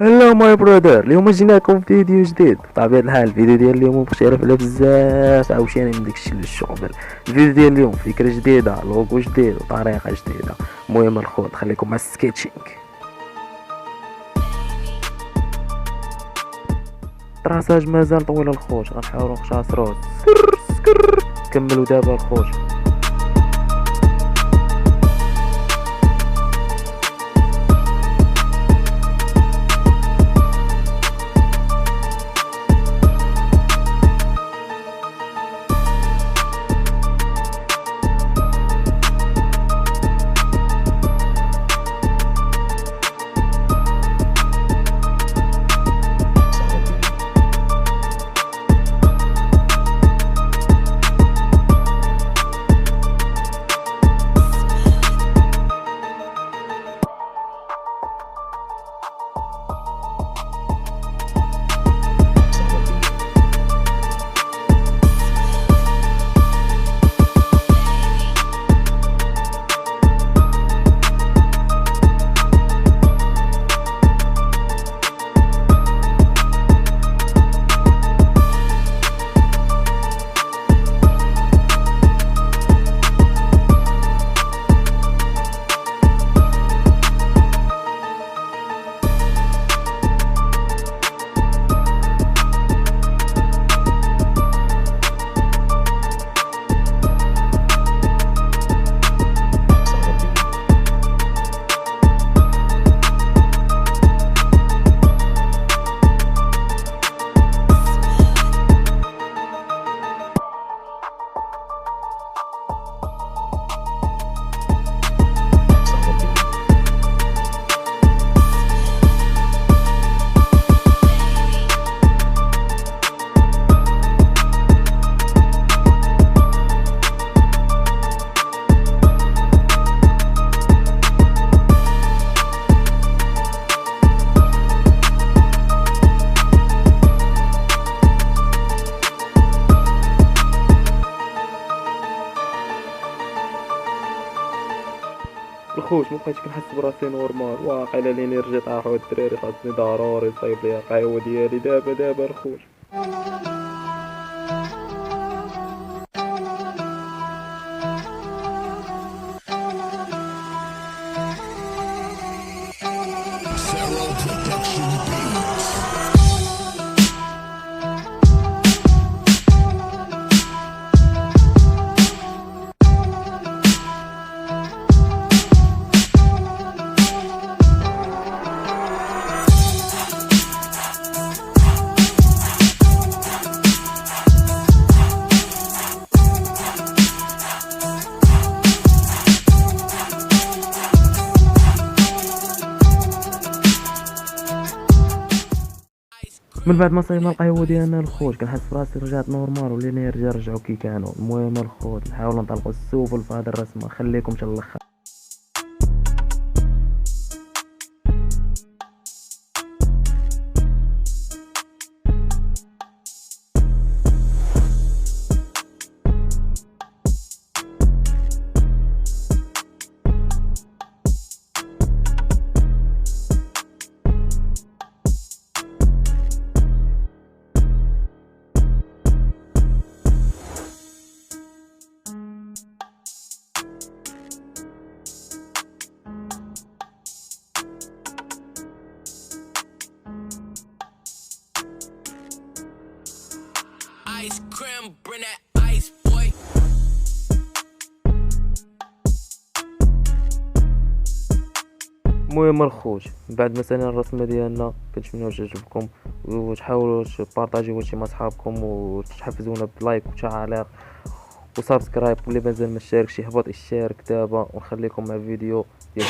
هلو ماي برادر، اليوم جينا لكم فيديو جديد. بطبيعة الحال الفيديو ديال اليوم مختلف على بزاف، عاوتاني من داكشي اللي الشغل. الفيديو ديال اليوم فكرة جديدة، لوغو جديد وطريقة جديدة. المهم الخوت خليكم مع السكيتشينغ. التراساج مازال طويل الخوت، غنحاولو نختصروه. سكر كملوا دابا الخوت. الخوت مبقيتش كنحس براسي نورمال، واقيلا الانرجي طاحو. الدراري خاصني ضروري صايب ليا القهوه ديالي دابا الخوت. من بعد ما صايبنا القهوه ديالنا الخوت كنحس براسي رجعت نورمال والانرجي رجعوا كي كانوا. المهم الخوت نحاولوا نطلقوا السبل في هذا الرسمه، خليكم حتى الاخر. Ice cream, bring that ice, boy. المهم الخوت بعد ما سالينا الرسمه ديالنا كنتمنى واش عجبكم، وتحاولوا تبارطاجيوه مع صحابكم وتحفزونا بلايك وتعليق وسبسكرايب، واللي مازال ما اشتركش يهبط يشترك دابا. ونخليكم مع فيديو ديال